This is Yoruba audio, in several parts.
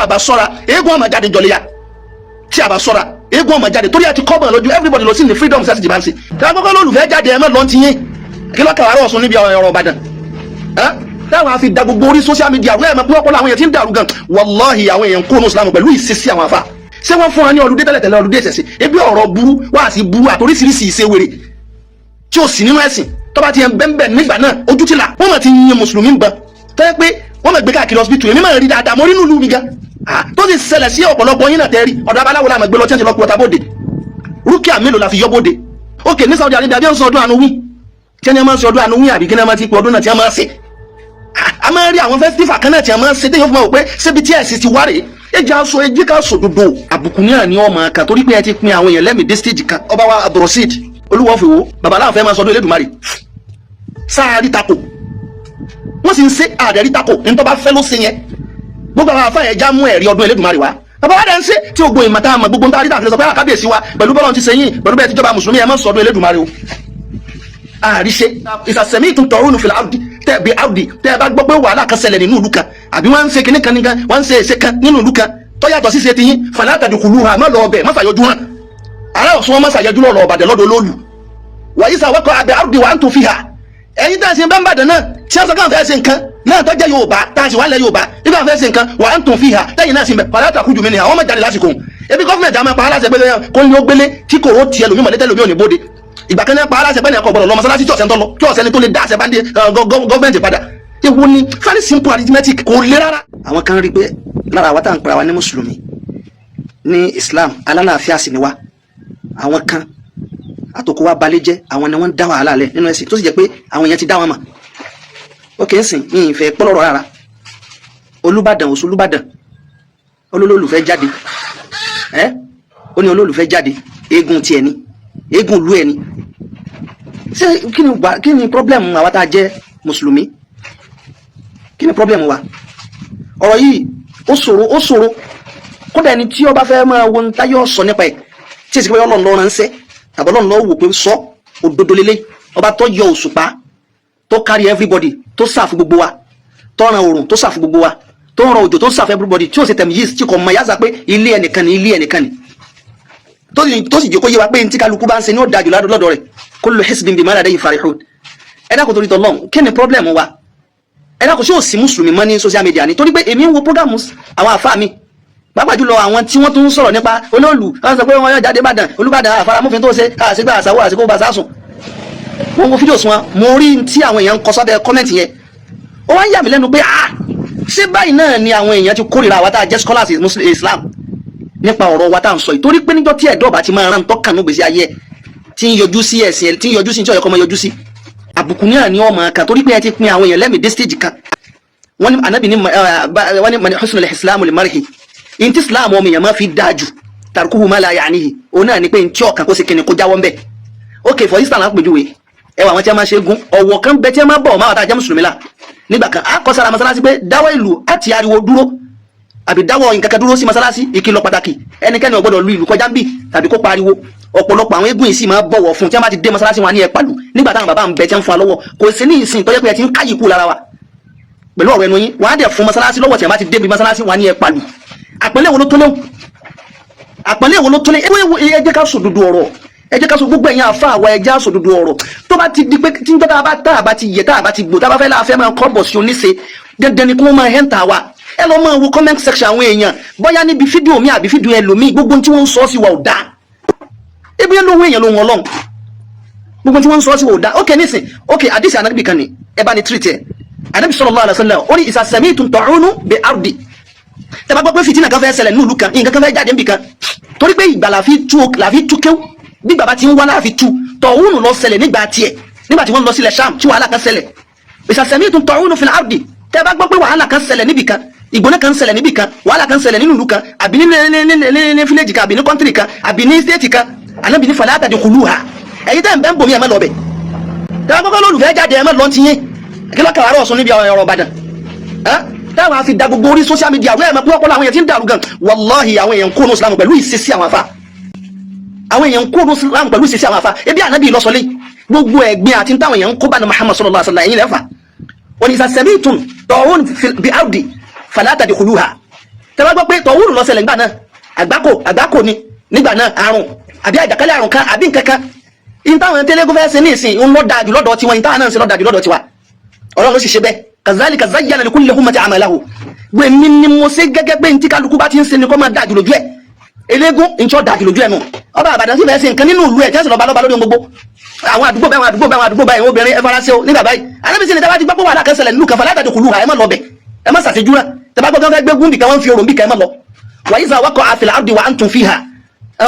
a bá ṣọ́ra eégún ọmọ jáde jọlẹ́yà tí a bá ṣọ́ra eégún ọmọ jáde torí àti kọ́bọ̀n lójú everybody lọ sí ní freedom ṣáà ti jì bá ń ṣe tí a gbọ́kọ́ lólùfẹ́ jáde ẹ̀ mọ́ lọ́n ti yín kí lọ́kàn àárọ̀ ọ̀sùn níbi ọ̀rọ̀ Ìbàdàn táwọn afi da gbogbo orí social media wẹ́ẹ̀ mọ̀ pé ọpọlọ àwọn èèyàn ti ń dàrú gan wàláhì àwọn èèyàn kó ní Islam pẹ̀lú ìṣesí àwọn afa ṣé wọ́n fún wa ní ọlùdé tẹ́lẹ̀tẹ́lẹ̀ ọlùdé ìṣẹ̀ṣẹ̀ ebi ọ̀rọ̀ burú wá sí burú àtoríṣiríṣi ìṣèwèrè tí ó sì nínú ẹ̀sìn tó bá ti yẹn bẹ́ẹ̀ nígbà náà ojú ti là wọ́n mọ̀ ti yin mùsùlùmí ń bọ̀ tó yẹ pé wọ́n mọ̀ gbé káàkiri hospital èmi máa rí dáadáa mo rí nínú mi gan tó sì ṣẹlẹ̀ sí ọ̀pọ̀lọpọ̀ yín náà tẹ́rí ọ̀dọ̀ abaláwo la mọ̀ gbé lọ chẹ́ńtì lọ́kùnrin ọ̀tá bóde rúkìá mélòó la fi yọ bóde ókè ní Saudi Arabia bí wọ́n sọ ọdún àánú wí tí wọ́n máa ń sọ ọdún àánú wí àbí kí wọ́n máa ti pọ̀ ọdún náà tí wọ́n máa ń ṣe a máa ń rí àwọn festival kan náà tí wọ́n máa ń ṣe téèyàn fún wa pé ṣébi tí ẹ̀sìn ti wá rèé ẹjẹ́ aṣọ ẹjẹ́ ká sòdodo àbùkù ní àní ọmọ kan torí pé ẹ ti pin àwọn èèyàn lẹ́mìí dé stage kan ọba wa Abdulrasheed Olúwọ̀fẹ̀wò babaláwo fẹ́ máa sọdún Elédùmarè sáà rí tako wọ́n sì ń ṣe àdẹ̀rí tako ní tó bá fẹ́ ló ṣe yẹn gbogbo àwọn afáyẹ̀ já mú ẹ̀rí ọdún Elédùmarè wa bàbá wa dẹ̀ ń ṣe tí o gbóyin màtá àmọ́ gbogbo ń tarí tàbí sọ pé àkábíyèsí wa pẹ̀lú bọ́lọ̀ ti sẹ́yìn pẹ̀lú bẹ́ẹ̀ tíjọba mùsùlùmí ẹ̀ máa sọdún Elédùmarè o àríṣe ìsàsẹ̀mí tún tọ̀rún fìlà áùdì tẹ́ bí áùdì tẹ́ bá gbọ́ pé wàhálà kan ṣẹlẹ̀ nínú ìlú kan àbí wọ́n ń ṣe kinní kan nìkan wọ́n ń ṣe èsè kan nínú ìlú kan tó yàtọ̀ sí ṣe ti yín fàlà tàdùkùlù ha má lọ ọbẹ̀ má fàyọjú hàn ará ọ̀sùn wọn má ṣàyẹjú lọ́rọ̀ ọ̀bàdàn lọ́dọ̀ olóòlù wàyí sàwọ́kọ̀ abẹ́ áùdì wà ń tó fi hà ẹ̀yin tá a ṣe bá ń bàdàn náà tí a sọ káwọn fẹ́ ṣe nǹkan náà tó jẹ́ Yorùbá tá a sì wà lẹ́ Yorùbá nígbà fẹ́ ṣe nǹkan wà ń tó fi hà lẹ́yìn náà sì bẹ̀ fàlà tàkùjù mi ni àwọn ọmọ jáde lásìkò ebi gọ́fìnẹ̀tì àmọ́ pa aláṣẹ pé kó ní ó gbélé tí kò ó tiẹ̀ lómi mọ̀lẹ́tẹ̀ lómi ò ní bóde ìgbà kan náà pa aláṣẹ pé ní ẹ̀kọ́ gbọ́dọ̀ lọ mọ́sálásí tí ọ̀sẹ̀ ń tọ́ lọ tí ọ̀sẹ̀ ni tó lè dá àṣẹ bá ń dé gọ́ọ̀mẹ̀ntì padà ewu ni very simple arithmetic kò lè rárá. àwọn kan rí pé lára wa tá à ń pera wa ní mùsùlùmí ní Islam alálàáfíà sì ni wa àwọn kan àtòkò wa balẹ̀ jẹ́ àwọn ni wọ́n ń dá wàhálà lẹ̀ nínú ẹ̀sìn tó sì jẹ́ pé àwọn èèyàn ti dá wọn mọ̀ ó kì í sìn ní ìfẹ́ pọ́lọ́rọ̀ rárá Olúbàdàn òsù Olúbàdàn olólùfẹ́ jáde ó ní olólùfẹ́ jáde eégún tiẹ̀ ni eégún ìlú ẹ̀ ni ṣé kí ni problem àwa tá a jẹ́ mùsùlùmí kí ni problem wa ọ̀rọ̀ yìí ó ṣòro kódà ẹni tí ó bá fẹ́ máa wo níta yóò sọ nípa ẹ̀ tí èsì pé Ọlọ́run ló ránṣẹ́ tàbí Ọlọ́run ló wò pé sọ òdodo lélẹ̀ ọba tó yọ òṣùpá tó carry everybody tó ṣàfù gbogbo wa tó ràn oòrùn tó ṣàfù gbogbo wa tó ràn òjò tó ṣàfù everybody tí ó sì tẹ̀mí yìí tí kò mọ yáza pé ilé ẹnìkan ni ilé ẹnìkan ni tó sì jẹ́ kó yé wa pé ní tí kálukú bá ń ṣe ní ó dájú lọ́dọ̀ rẹ̀ kullu hizbin bima ladayhim farihun ẹ dákun torí tọ́lọ́run kí ni problem wa ẹ dákun ṣé ò sí mùsùlùmí mọ́ ní social media ni torí pé èmi ń wo program àwọn àfáà mi pàápàá jùlọ àwọn tí wọ́n tún ń sọ̀rọ̀ nípa olóòlù wọ́n sọ pé wọ́n yọ jáde Ìbàdàn Olúbàdàn àfaramófin tó ṣe àṣegbà àṣàwọ̀ àṣekó bá sásùn wọ́n wo fídíò sùn wọn mo rí tí àwọn èèyàn ń kọ sọ́dẹ̀ kọ́mẹ́ǹtì yẹn ó wá ń yà mí lẹ́nu pé ṣé báyìí náà ni àwọn èèyàn ti kórìíra àwa tá a jẹ́ scholars Islam nípa ọ̀rọ̀ wa tá à ń sọ yìí torí pé níjọ́ tí ẹ̀dọ́ bá ti máa rán tọ́kàn ní gbèsè ayé tí ń yọjú sí ẹ̀sìn tí ń yọjú sí tí ọ̀yọ́kọ́ máa yọjú sí àbùkù náà ni ọmọ kan torí pé ẹ ti pin àwọn èèyàn lẹ́mìí dé stage kan wọ́n ní Ànábì ní wọ́n ní husnul islamu li marhi in ti Islam ọmọ èèyàn máa fi dájú tarkuhu ma la ya'nihi òun náà ni pé n tí ọ̀kan kó ṣe kíni kó jáwọ́ ń bẹ̀ ok for instance lápèjúwe ẹwà àwọn tí a máa ṣe gun ọ̀wọ̀ kan bẹ tí a máa bọ̀ máa wà tá a jẹ́ mùsùlùmí la nígbà kan a kọ́ sára masalasi pé dáwọ́ ìlú àti ariwo dúró àbí dáwọ́ nǹkan kan dúró sí masalasi ìkìlọ̀ pàtàkì ẹnikẹ́ni ò gbọ́dọ̀ lu ìlú kọjá ń bì tàbí kó pariwo ọ̀pọ̀lọpọ̀ àwọn eégún yìí sì máa bọ̀wọ̀ fún tí a bá ti dé masalasi wọn ní ẹ pàlù nígbà táwọn bàbá ń bẹ tí ń fún wa lọ́wọ́ kò sí ní ìsìn tó jẹ́ pé ẹ ti ń káyì kú lára wa pẹ̀lú ọ̀rọ̀ ẹnu yín wọ́n á dẹ̀ fún masalasi lọ́wọ́ tí a bá ti dé bí masalasi wọn ní ẹ pàlù àpẹẹlẹ wo ló tó léwu àpẹẹlẹ wo ló tó léwu ẹ jẹ́ ká sòdodo ọ̀rọ̀ ẹ jẹ́ ká sọ gbogbo ẹ̀yin àfa àwa ẹ jẹ́ á sòdodo ọ̀rọ̀ tó bá ti di pé tí ń tọ́ta bá ti yẹ tá a bá ti gbò tá a bá fẹ́ láàfẹ́ máa kọ́ bọ̀ sí oníṣe dandan ni kí wọ́n máa hẹ́ǹtà wa ẹ lọ máa wo comment section àwọn èèyàn bóyá níbi fídíò mi àbí fídíò ẹlòmíì gbogbo tí wọ́n ń sọ sí wa ò dáa ebi ẹ lóhun èèyàn lóhun Ọlọ́run gbogbo tí wọ́n ń sọ sí wa ò dáa ok nísìn ok àdìsí Ànábì kan ni ẹ bá ní treat ẹ Ànábì sallallahu alaihi wasallam ó ní idha sami'tum ta'unu bi ardi tẹ́ bá gbọ́ pé fìtínà kan fẹ́ ṣẹlẹ̀ ní ìlú kan nǹkan kan fẹ́ jáde níbi kan torí pé ìgbà làfi tú kéw bí bàbá ti ń wá láàfi tú tọ̀húnù lọ ṣẹlẹ̀ nígbà tiẹ̀ nígbà tí wọ́n lọ sílẹ̀ Sham tí wàhálà kan ṣẹlẹ̀ ìsàsẹ̀mí tún tọ̀húnù fil ardi tẹ́ bá gbọ́ pé wàhálà kan ṣẹlẹ̀ níbi kan ìgbóná kan ṣẹlẹ̀ níbi kan wàhálà kan ṣẹlẹ̀ nínú ìlú kan àbí ní fílẹ̀jì kan àbí ní kọ́ńtírì kan àbí ní stéètì kan Ànábì ní fala tadkhuluha ẹ̀yin tẹ́ ń bẹ́ ń bomi ẹ̀ mọ́ lọ bẹ̀ tẹ́ bá gbọ́ lólùfẹ́ jáde ẹ̀ mọ́ lọ́n ti yín kí lọ́kàn àárọ̀ ọ̀sùn níbi ọ̀rọ̀ Ìbàdàn táwọn afi da gbogbo orí social media wẹ́ẹ̀ mọ̀ pé ọpọlọ àwọn èèyàn ti ń dàrú gan wàláhì àwọn èèyàn kó ní Islam pẹ̀lú ìṣesí àwọn afa àwọn èèyàn kó ní Islam pẹ̀lú ìṣesí àwọn afa ebi Ànábì lọ́sọ̀lẹ̀ gbogbo ẹ̀gbin àti táwọn èèyàn kó bá ní Muhammad sallallahu alaihi wasallam ẹ̀yìn lẹ́fà wọn ìsà sami'tum ta'un bi ardi fala tadkhuluha tẹ́wọ́ gbọ́ pé tọ̀wúrù ló ṣẹlẹ̀ nígbà náà àgbákò ni nígbà náà àrùn àbí àjàkálẹ̀ àrùn kan àbí nǹkan kan ìtàwọn tẹ́lẹ́gùn fẹ́ ṣe ní ìsìn ń lọ́ dájú lọ́dọ̀ tiwọn ìtàwọn náà ń ṣe lọ́ dájú lọ́dọ̀ tiwa ọlọ́run ló sì ṣe bẹ́ẹ̀ kazalika zayyana likulli ummati amalahu gbèmí ni mo ṣe gẹ́gẹ́ pé ntí kálukú bá ti ń ṣe ni kó máa dájú lójú ẹ̀ eléégún ntí dájú lójú ẹ̀ nù ọba àbàdàn sì fẹ́ ṣe nǹkan nínú ìlú ẹ̀ tí wọ́n sì lọ́ba lórí gbogbo àwọn àdúgbò báyìí obìnrin ẹ fara ṣe o nígbà báyìí alábìsí ni tẹ́wá ti gbọ́ pé wàhálà kan ṣẹlẹ̀ nílùú kan fàlẹ́ àtàdùkú ẹ má lọ bẹ̀ ẹ má ṣàṣejù náà tẹ́bá gbọ́ fẹ́ gbé gúnbì kan wọ́n fi orò bí kan ẹ má lọ wa iza waqa'a fil ardi wa antum fiha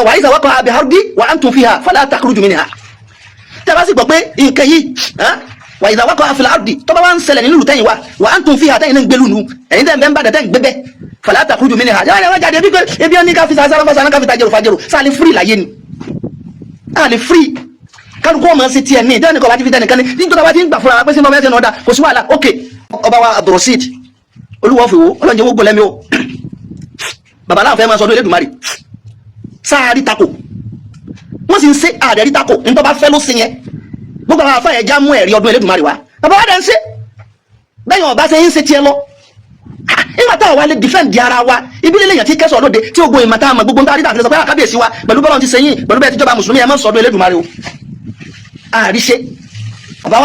wa iza waqa'a bil ardi wa antum fiha fala takhruju minha tẹ́bá sì gbọ́ pé nǹkan yìí wa iza waqa'a fil ardi tó bá wá ń ṣẹlẹ̀ nínú tẹ́yìn wa antum fiha tẹ́yìn náà ń gbélú nu ẹ̀yin tẹ́ ń bẹ́ ń bá dẹ̀ tẹ́ ń gbébẹ́ fala takhruju minha wọ́n jáde bí pé ebi ọ́n ní ká fi sàṣàrán fásán ká fi tajẹrò fàjẹrò sáà lè fúrì láyé ni a lè fúrì kálukú ọmọ ṣe tiẹ̀ ní ìdánilẹ́kọ̀ọ́ bá ti fi tẹnìkan ní nítorí wá ti ń gbà fúnra pé sínú ọmọ ẹ̀sìn ọ̀dà kò sí wàhálà ok ọba wa Abdulrasheed olúwọ́ fìwó ọlọ́njẹ́ wó gbọ́lẹ́mí o bàbá láwọn fẹ́ máa sọ ọdún Elédùmarè sáàrí tako wọ́n sì ń ṣe ààrẹ tako nítorí bá fẹ́ ló ṣe yẹn gbogbo àwọn afáyẹ já mú ẹ̀rí ọdún Elédùmarè wa bàbá wa dẹ̀ ń ṣe bẹ́ẹ̀ ọba ṣe ń ṣe tiẹ̀ lọ nígbà táwọn wa lè defend di ara wa ìbílẹ̀ lèyàn tí kẹsàn-án lóde tí ogun ìmọ̀ táwọn gbogbo ń tarí tàbí sọ pé àkábíyèsí wa pẹ̀lú bọ́lá ti sẹ́yìn pẹ̀lú bẹ́ẹ̀ tíjọba mùsùlùmí ẹ̀ máa ń sọ ọdún Elédùmarè o àríṣe ọba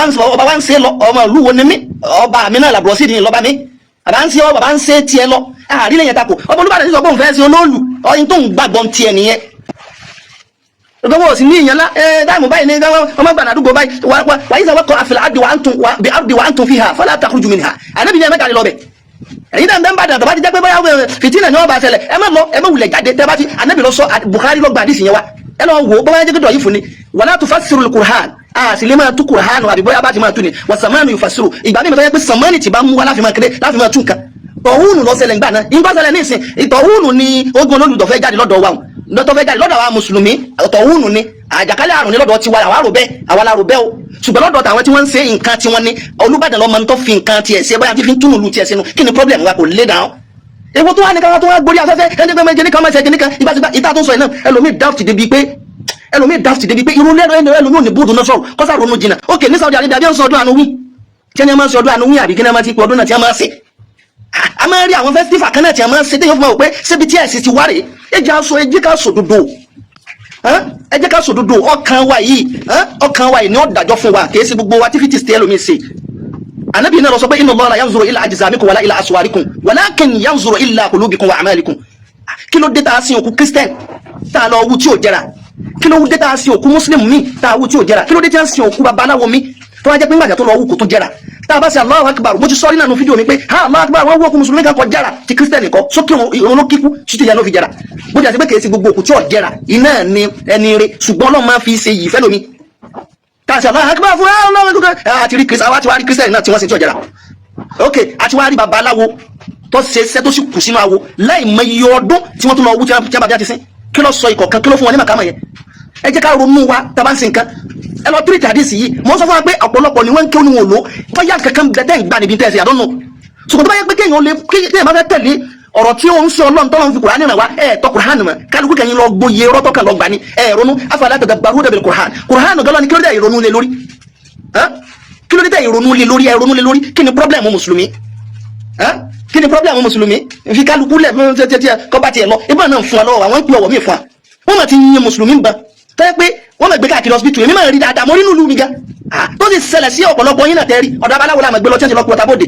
wa ń ṣe lọ ọmọ ìlú wo ni mí ọba mi náà làbúrò sí ni lọ́ba mi bàbá ń ṣe bàbá ń ṣe tiẹ̀ lọ àrí lẹ́yìn tako ọba Olúbàdàn sọ pé òun fẹ́ ṣe olóòlù ọyìn tó ń gbàgbọ́ tiẹ̀ nìyẹn gbogbo òsì ní ìyẹn lá dáàmú báyìí ní ọmọ gbàdá àdúgbò báyìí wà yíṣà wọ́kọ̀ àfẹ́lẹ́ àdì wà ń tún fi hà fọlá takhruju minha ànábì ní ẹ̀mẹ́ta lọ bẹ̀ ẹ̀yin náà ń bẹ́ ń bàdàn tó bá ti jẹ́ pé bóyá fìtínà ni wọ́n bá ṣẹlẹ̀ ẹ má wulẹ̀ jáde tẹ́ bá ti ànábì lọ sọ Bukhari lọ gba àdìsí yẹn wa ẹ lọ wò ó bó bá jẹ́ kíkọ́ yìí fún ni wala tufassirul Qur'an a sì lè máa tú Qur'an àbí bóyá bá ti máa tú ni wà sàmánù yufassiru ìgbà mi tó yẹ pé sàmánì ti bá mú wa láfi máa kéde láfi máa tú nǹkan tọ̀húnù lọ ṣẹlẹ̀ ńgbà náà ìgbà ṣẹlẹ̀ ní ìsìn ìtọ̀húnù ni ogun olólùdọ̀ fẹ́ jáde lọ́dọ̀ wa lọ́tọ̀ fẹ́ jáde lọ́dọ̀ àwa mùsùlùmí tọ̀húnù ni àjàkálẹ̀ àrùn ní lọ́dọ̀ tiwa àwa rò bẹ́ẹ̀ àwa la rò bẹ́ẹ̀ o ṣùgbọ́n lọ́dọ̀ tàwọn tí wọ́n ń ṣe nǹkan tiwọn ni Olúbàdàn lọ́mọ tó fi nǹkan tiẹ̀ ṣe bóyá fi ń túnú lu tiẹ̀ sínú kí ni problem wa kò lé dáhùn ewu tó wà ní káwọn tó wá gbórí afẹ́fẹ́ ẹni pé méje ní kan máa ṣe ẹjẹ nìkan ìta tó ń sọ yìí náà ẹlòmíì dáfti débi pé irú lẹ́rọ ẹlòmíì ò ní búùdù náà sọ̀rọ̀ kọ́sà ronú jìnnà ok ní Saudi Arabia bí wọ́n sọ ọdún àánú wí tí wọ́n máa ń sọ ọdún àánú wí àbí kí wọ́n máa ti pọ̀ ọdún náà tí wọ́n máa ṣe a máa rí àwọn festival kan náà tí a máa ń ṣe téèyàn fún wa pé ṣébi tí ẹ̀sìn ti wá rèé ẹ jẹ́ ká sòdodo ọkàn wa yìí ni ó dájọ́ fún wa kì í ṣe gbogbo activities tí ẹlòmíì ṣe anabi náà lọ sọ pé inna Allah la yanzuru ila ajzamikum wala ila aswarikum walakin yanzuru ila qulubikum wa a'malikum kí ló dé tá a sin òkú Christian tá a lọ wú tí ò jẹra kí ló dé tá a sin òkú Muslim mi tá a wú tí ò jẹra kí ló dé tá a sin òkú babaláwo mi tó wá jẹ́ pé ńgbàjà tó lọ wú kò tó jẹra tá a bá ṣe Allahu Akbar mo ti sọ nínú fídíò mi pé ha Allahu Akbar wọ́n wú òkú mùsùlùmí kan kọ jẹra ti Christian kọ sókè òun ló kíkú títí yẹn ló fi jẹra bó jẹ́ pé kì í ṣe gbogbo òkú tí ò jẹra iná ni ẹni rẹ ṣùgbọ́n Ọlọ́run máa fi ṣe yìí fẹ́ lómi tá a ṣe Allahu Akbar fún Ọlọ́run àti rí Christian náà tí wọ́n ṣe tí ò jẹra ok àti wá rí babaláwo tó ṣe iṣẹ́ tó sì kù sínú awo láì mọ iye ọdún tí wọ́n tún lọ wú tí wọ́n bá jáde sí kí ló sọ ìkọ̀kan kí ló fún wọn ní màkàmà yẹn ẹ jẹ́ ká ronú wa tá a bá ń sin nǹkan ẹ lọ tírìtì àdìsí yìí mo sọ fún wa pé ọ̀pọ̀lọpọ̀ ni wọ́n ń kí oníwọ̀n lò wọ́n yá kankan bẹ́tẹ̀ ń gbà níbi tẹ̀sí àdánù ṣùgbọ́n tó bá yẹ pé kéèyàn bá fẹ́ tẹ̀lé ọ̀rọ̀ tí ó ń sọ Ọlọ́run tọ́lọ́run fi Kùránì ràn wá tọ́ Kùránì mọ̀ kálukú kẹ́yìn lọ gbóye rọ́tọ́ kan lọ gbà ní ronú afala tadabbaruna bil Kùránì gọ́lọ́ ni kí ló dé ìrònú lé lórí kí ló dé ìrònú lé lórí kí ni pọ́blẹ́mù mùsùlùmí kí ni problem mùsùlùmí fi kálukú lẹ̀ kọ́ bá tiẹ̀ lọ ibà náà fún wa lọ́wọ́ àwọn ń pè ọwọ́ mi fún wa wọ́n máa ti yin mùsùlùmí ń ban tẹ́ pé wọ́n máa gbé káàkiri hospital èmi máa rí dáadáa mo rí nínú mi ga tó sì ṣẹlẹ̀ sí ọ̀pọ̀lọpọ̀ yín náà tẹ́ rí ọ̀dọ̀ abaláwo la máa gbé lọ tí wọ́n ti lọ pé ọ̀tá bòde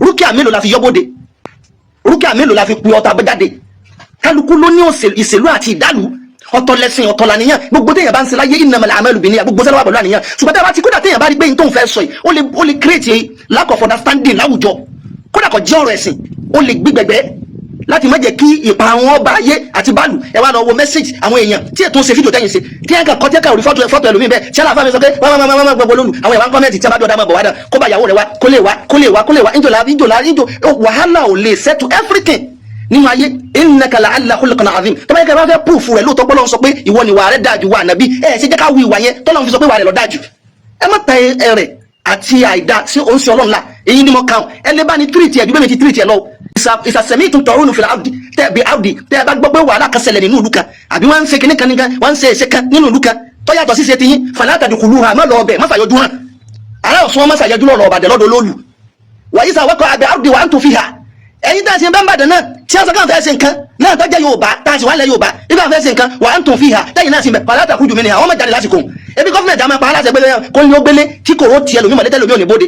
rúkìá mélòó la fi yọ bòde rúkìá mélòó la fi pè ọ̀tá jáde kálukú ló ní ìṣèlú àti ìdálù ọ̀tọ̀ lẹ́sìn ọ̀tọ̀ làníyàn gbogbo téèyàn bá ń ṣe láyé innamal a'malu binniyat gbogbo sẹ́lẹ̀ wà pẹ̀lú àníyàn ṣùgbọ́n tí a bá ti kódà téèyàn bá rí pé n tó ń fẹ́ sọ yìí ó lè create lack of understanding láwùjọ kódà kò jẹ́ ọ̀rọ̀ ẹ̀sìn ó lè gbígbẹ̀gbẹ́ láti má jẹ́ kí ìparun ọba ayé àti báàlù ẹ wá lọ wo message àwọn èèyàn tí ètò ń ṣe fídíò tẹ́yìn ṣe tí ẹ kàn kọ́ tí ẹ kàn rí fọ́tò ẹlòmíì bẹ́ẹ̀ tí aláàfáà mi sọ pé wọ́n gbogbo lólu àwọn èèyàn kọ́mẹ́ntì tí a bá dọ̀dá máa bọ̀ wá dà kó bá ìyàwó rẹ̀ wá kó lè wá ìjọ wàhálà ò lè settle everything nínú ayé innaka la'ala khuluqin azim tó bá yẹ kí ẹ bá fẹ́ proof rẹ̀ lóòótọ́ pọ́lọ́n sọ pé ìwọ ni wà rẹ̀ dájú wà nàbí ẹ ṣe jẹ́ ká wí ìwà yẹn tọ́lọ́n fi sọ pé wà rẹ̀ lọ dájú ẹ má ta ẹrẹ̀ àti àìdá sí oúnjẹ ọlọ́run la èyí ni mo kàn ẹ lè bá ní tírìtì ẹ ju bẹ́ẹ̀ mi ti tírìtì ẹ lọ ìsàsẹ̀mí tún tọrún fìlà abdi tẹ́ ẹ bá gbọ́ pé wàhálà kan ṣẹlẹ̀ nínú ìlú kan àbí wọ́n ń ṣe kíní kan nìkan wọ́n ń ṣe ẹ̀ṣẹ̀ kan nínú ìlú kan tó yàtọ̀ sí ṣe ti yín fala tadkhuluha má lọ ọbẹ̀ má fàyọjú hàn ará ọ̀sùn wọn má ṣàyẹjú lọ́rọ̀ ọ̀bàdàn lọ́dọ̀ lólu wàyí sàwọ́kọ̀ abẹ́ abdi wa antum fiha ẹ̀yin tá a ṣe bẹ́ẹ̀ bàdàn náà tí a sọ káwọn fẹ́ ṣe nǹkan náà tó jẹ́ Yorùbá tá a sì wà lẹ́ Yorùbá nígbà fẹ́ ṣe nǹkan wà á ń tún fi hà tẹ́yìn náà sì bẹ̀ pàlátà kújù mi ni àwọn ọmọ jáde lásìkò ebi gọ́fìnà àmọ́ pa aláṣẹ gbélé kó ní ó gbélé tí kò ó tiẹ̀ lómi mọ̀lẹ́tẹ̀ lómi ò ní bóde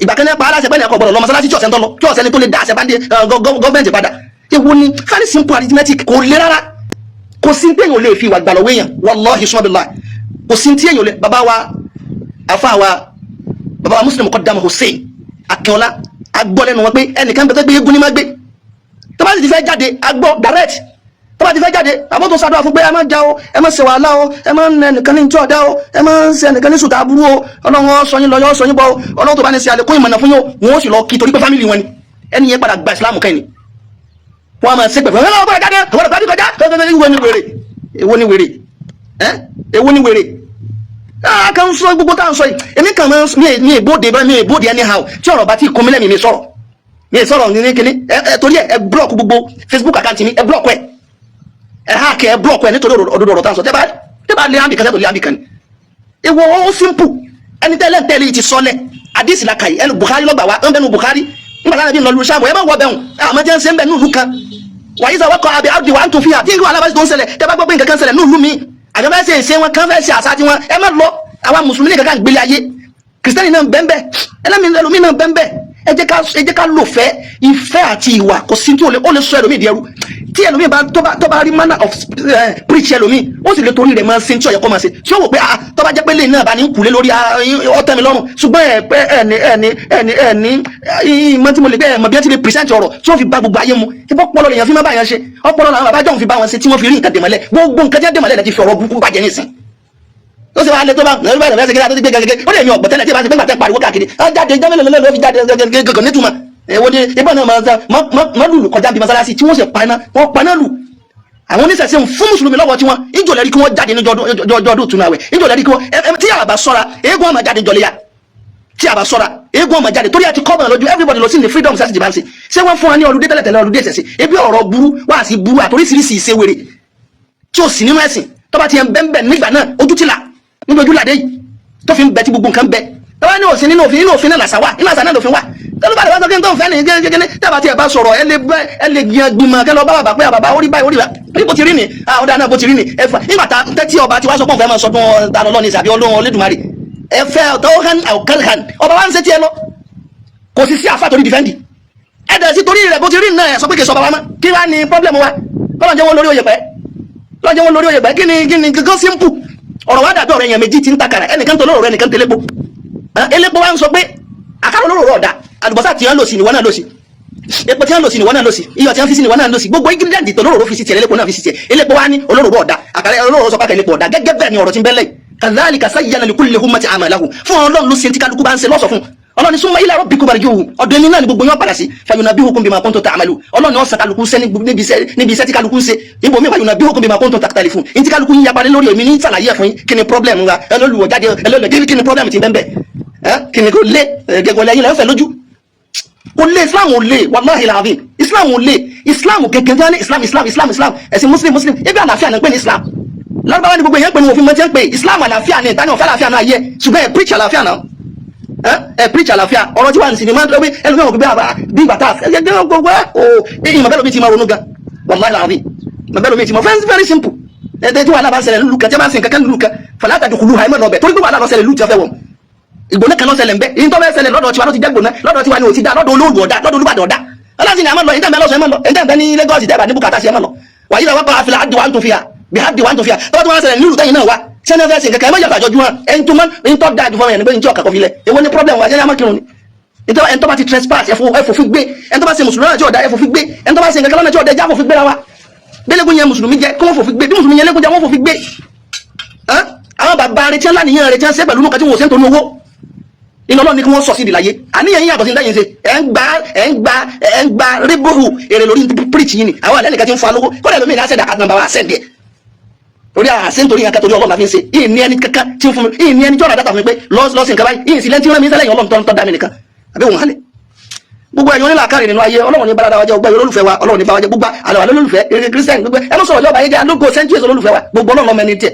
ìgbà kan náà pa aláṣẹ gbélé ẹ̀kọ́ gbọ́dọ̀ lọ mọ́sálásí tí ọ̀sẹ̀ ń tọ́lọ tí ọ̀sẹ̀ ni tó lè dá àṣẹ bá dé gọ́ọ̀mẹ̀ntì padà ewu ni very simple arithmetic kò le rárá kò sí pé èèyàn lè fi ìwà gbàlọ́wọ́ èèyàn wallahi sumabila kò sí tí èèyàn lè bàbá wa afa wa bàbá wa Muslim Muqaddam Hussein Akínọlá agbọ́lẹ́nu wọn pé ẹnìkan bẹ́ẹ̀ gbé eégún ní má gbé tó bá sì ti fẹ́ jáde agbọ́ direct tó bá ti fẹ́ jáde àbọ̀ tó sádọ́ fún pé ẹ má já o ẹ má ṣe wàhálà o ẹ má nẹ nìkan ní ìjọ ọ̀dá o ẹ má ṣe ẹnìkan ní sùtà aburú o ọlọ́run sọyìn lọ yọ sọyìn bọ o ọlọ́run tó bá ní ṣe àlékún ìmọ̀nà fún yóò wọn ó sì lọ kí torí pé fámìlì wọn ni ẹni yẹn padà gba ìsìlámù kẹ́ni wọn a máa ṣe pẹ̀lú ẹ lọ́wọ́ jáde àwọn ọ̀gá kọjá èwo ni wèrè èwo ni wèrè kan sọ gbogbo tá à ń sọ yìí èmi kàn máa mi ìbòde anyhow tí ọ̀rọ̀ bá ti kún mi lẹ́mìí mi sọ̀rọ̀ ní kíní torí ẹ block gbogbo Facebook account mi ẹ block ẹ hack ẹ block ẹ nítorí ọ̀rọ̀ tá à ń sọ tẹ́ bá lé àmì kan tẹ́ tó lé àmì kan ni ewo ó simple ẹni tẹ́lẹ̀ tẹ́lẹ̀ ti sọlẹ̀ àdìsí la kàyí ẹnu Bukhari lọ́gbà wa ń bẹnu Bukhari nígbà láti bí lọ́lú sáàmù ẹ bá wọ bẹ̀rùn àmọ́ jẹ́ ń sẹ́ ń bẹ̀ ní ìlú kan wàyí sọ wọ́kọ̀ àbí àbí wà ń tún fi hà tí ìlú alábàásí tó ń ṣẹlẹ̀ tẹ́ bá gbọ́ pé nǹkan kan ṣẹlẹ̀ ní ìlú mi àjọba ẹsẹ̀ ìṣe wọn kan fẹ́ ṣe àṣà tiwọn ẹ má lọ àwa mùsùlùmí nìkan kan gbélé ayé kìrìsìtẹ́nì náà bẹ́ẹ̀ ẹlẹ́mìí náà bẹ́ẹ̀ ẹ jẹ́ ká lò fẹ́ ìfẹ́ àti ìwà kò sí tí ó lè sọ ẹlòmíì di ẹrú tí ẹlòmíì tó bá rí manner of preach ẹlòmíì ó sì lè torí rẹ̀ máa ṣe tí ó yẹ kó máa ṣe tí ó wò pé tó bá jẹ́ pé lẹ́yìn náà bá ní kùlé lórí ọ̀tẹ̀ mi lọ́rùn ṣùgbọ́n ẹni ìmọ̀ tí mo lè gbé ẹ̀mọ̀ bí wọ́n ti lè present ọ̀rọ̀ tí wọ́n fi bá gbogbo ayé mu tí wọ́n pọ́lọ́ lèèyàn fi má bá yẹn ṣe ọpọlọ làwọn bàbá jọ̀ fi bá wọn ṣe tí wọ́n fi rí nǹkan dèmọ́lẹ̀ gbogbo nǹkan jẹ́ dèmọ́lẹ̀ láti fi ọ̀rọ̀ burúkú bàjẹ́ nísìn ó sì wá lé tó bá lórí bàtà fẹsẹ̀ kí láti gbé gẹ́gẹ́ ó lè mi ọ̀gbọ̀n tẹ́lẹ̀ tí ìbá ti gbé gbàtẹ́ pariwo káàkiri jáde jámẹ́lẹ́lẹ́lẹ́ ló fi jáde gẹ́gẹ́ nítumọ̀ èwo ni ibà náà máa lùlù kọjá bí masalasi tí wọ́n sì paná lù àwọn oníṣẹ̀ṣẹ̀ ń fún mùsùlùmí lọ́wọ́ tí wọ́n ìjọ lẹ́rí kí wọ́n jáde ní ọdún ìtúnu àwẹ̀ ìjọ lẹ́rí kí wọ́n tí a bá sọ́ra eégún ọmọ jáde jọlẹ́yà tí a bá sọ́ra eégún ọmọ jáde torí àti kọ́bọ̀n lójú everybody lọ sí ní freedom sẹ́sì jìbá ń ṣe ṣé wọ́n fún wa ní ọlùdé tẹ́lẹ̀tẹ́lẹ̀ ọlùdé ẹ̀sẹ̀ ebi ọ̀rọ̀ burú wá sí burú àtoríṣiríṣi ìṣèwèrè tí ó sì nínú ẹ̀sìn tó bá ti ẹ̀ ń bẹ́ẹ̀ nígbà náà ojú ti là níbi ojú làdé yìí tó fi ń bẹ tí gbogbo nǹkan bẹ tọ́wọ́ ní òsín nínú òfin náà làṣà wà nínú àṣà náà lòfin wà tọ́lú bá lè wá sọ kí n tó ń fẹ́ ní gẹ́gẹ́ tẹ́bà tí ẹ bá sọ̀rọ̀ ẹ lè gbìyàn gbìmọ̀ kẹ́ lọ bá bàbá pé àbàbá orí báyìí bí bó ti rí ni ọ̀dà náà bó ti rí ni ẹ̀fà nígbà tá tẹ́tí ọba tí wá sọ pé òun fẹ́ máa sọdún dáná lọ́ni ìsàbí ọlọ́run Olódùmarè ẹ̀fẹ́ ọ̀tọ́hán àwòkálhàn ọba wa ń ṣe tiẹ̀ lọ kò sì sí àfà torí dìfẹ́ndì ẹ̀dẹ̀ sí torí rẹ̀ bó ti rí náà sọ pé kì í sọ bàbá mọ́ kí wá ní pọ́blẹ́mù wa kọ́lọ́njẹ́ wọn lórí oyè pẹ́ kí ni gángan simple ọ̀rọ̀ wa dàbí ọ̀rọ̀ èèyàn méjì tí ń takàrà ẹnìkan tó lóró rẹ̀ ẹnìkan tẹ́lẹ́pọ̀ elépo wa ń sọ pé àkàrà olóró ọ̀dà àlùbọ́sà tí wọ́n lò sí ni wọ́n náà lò sí epo tí wọ́n lò sí ni wọ́n náà lò sí iyọ̀ tí wọ́n fi sí ni wọ́n náà lò sí gbogbo ingredient tó lóró fi sí tiẹ̀ elépo náà fi sí tiẹ̀ elépo wa ní olóró ọ̀dà àkàrà olóró sọ pé elépo ọ̀dà gẹ́gẹ́ bẹ́ẹ̀ ni ọ̀rọ̀ tí ń bẹ́lẹ̀ kadhalika sayyana likulli ummati a'malahum fún Ọlọ́run ló ṣe tí kálukú bá ń ṣe lọ́sọ̀ fún Ọlọ́run summa ila rabbikum marji'uhum ọ̀dọ̀ ẹni náà ni gbogbo yín padà sí fayunabbihukum bima kuntum ta'malun Ọlọ́run ó san kálukú ṣe níbi iṣẹ́ tí kálukú ń ṣe níbo mi fayunabbihukum bima kuntum takhtalifun ní tí kálukú ń yapa lórí èmi ní ṣàlàyé fún yín kí ni problem wa ẹlọ́lùwọ̀ jáde ẹlọ́lùwọ̀ kí ni problem ti bẹ́ẹ̀ bẹ́ẹ̀ kí ni kò lé gẹ́gẹ́ lẹ́yìn lẹ́fẹ̀ẹ́ lójú kò lé Islam ò lé wallahi alazim Islam ò lé Islam gẹ́gẹ́ ní Islam ẹ̀sìn muslim ebi àlàáfíà ní pé ní Islam lárúbáwá ni gbogbo èèyàn pè ní òfin mọ́tí ń pè Islam àlàáfíà ní ìtàní ọ̀fẹ́ àlàáfíà náà yẹ ṣùgbọ́n ẹ̀ preach àlàáfíà náà ẹ preach àlàáfíà ọ̀rọ̀ tí wà ní sinimá tó bí ẹlòmíràn kò bí ìgbà tá ẹgbẹ́ gbogbo ìyìn mọ̀bẹ́lò mi ti máa ronú gan wallahi alazim mọ̀bẹ́lò mi ti máa very simple ẹ̀ẹ́dẹ́ tí wà lábàá ṣẹlẹ̀ lùkà tí a bá ń sin kankan lùkà fàlàtà dùkùlù ha ẹ̀mọ́ lọ bẹ̀ torí pé wà lábàá ṣẹlẹ̀ lùkà fẹ́ wọ̀ ìgbóná kan lọ ṣẹlẹ̀ ń bẹ́ ìyìn tó bẹ́ ṣẹlẹ̀ lọ́dọ̀ tiwa ló ti jẹ́ gbóná lọ́dọ̀ tiwa ni ò ti dá lọ́dọ̀ olóògùn ọ̀dá lọ́dọ̀ Olúbàdàn ọ̀dá ọlọ́sìn ni a máa lọ ìtàn bẹ́ẹ̀ lọ́sọ̀ ẹ̀ máa lọ ìtàn bẹ́ẹ̀ ní Lagos ìtàn ní bùkátà sí ẹ̀ máa lọ wàyí làwọn kan àfihàn àdìwà ń tó fi hà bí àdìwà ń tó fi hà tọ́wọ́ tí wọ́n ṣẹlẹ̀ nílùú tẹ́yìn náà wá sẹ́ni fẹ́ sìn kẹ́kẹ́ ẹ má yàtọ̀ àjọjú wọn ẹni tó máa ń tọ́ da àjùfọ́ yẹn ní ọkà kọfilẹ̀ èwo ni problem wa ẹni a máa kírun ni ẹni tó bá ti trespass ẹfọ fi gbé ẹni tó bá ṣe mùsùlùmí náà tí ọ̀dà ẹfọ fi gbé ẹni tó bá ṣe nǹkan lọ́nà tí ọ̀dà ẹja fò fi gbé ra wa bẹ́lẹ́gùn yẹn mùsùlùmí jẹ kí wọ́n fò fi gbé bí mùsùlùmí yẹn lẹ́gùn jẹ wọ́n fò fi gbé àwọn bàbá rẹ̀ tí wọ́n láníyàn rẹ̀ tí wọ́n ṣe pẹ̀lú nǹkan tí wọ́n ṣe ń torí owó iná Ọlọ́run ni kí wọ́n sọ sí ìdìláyé àníyàn yín yàtọ̀ sí ìdáyìn ṣe ẹ̀ ń gba rébòrò èrè lórí preach yìí ni àwọn àlẹ́ nìkan ti ń fa lówó kọ́lẹ̀ lómi ìlà ṣẹ̀dá àtàwọn bàbá ṣẹ̀dẹ̀ torí àṣẹ nítorí yẹn kẹtọ́jú Ọlọ́run la fi ń ṣe yìí ní ẹni kankan tí ń fún mi yìí ní ẹni tí ọ̀rọ̀ àdàtà fún mi pé lọ́sìn nǹkan báyìí yìí sì lẹ́ni tí wọ́n mi sẹ́lẹ̀ yẹn Ọlọ́run tó dá mi nìkan àbí òun hálẹ̀ gbogbo ẹ̀yin onílà káàrin nínú ayé Ọlọ́run ní bára wájẹ́ ọgbẹ́ olólùfẹ́ wa Ọlọ́run ní bá wájẹ́ gbogbo àlọ́ olólùfẹ́ eré kírísítẹ́nì gbogbo ẹ mọ́ sọ̀rọ̀ yọba yẹn jẹ́ alógo sẹ́ńtúrẹ́sì olólùfẹ́ wa gbogbo Ọlọ́run ọmọ ẹni tiẹ̀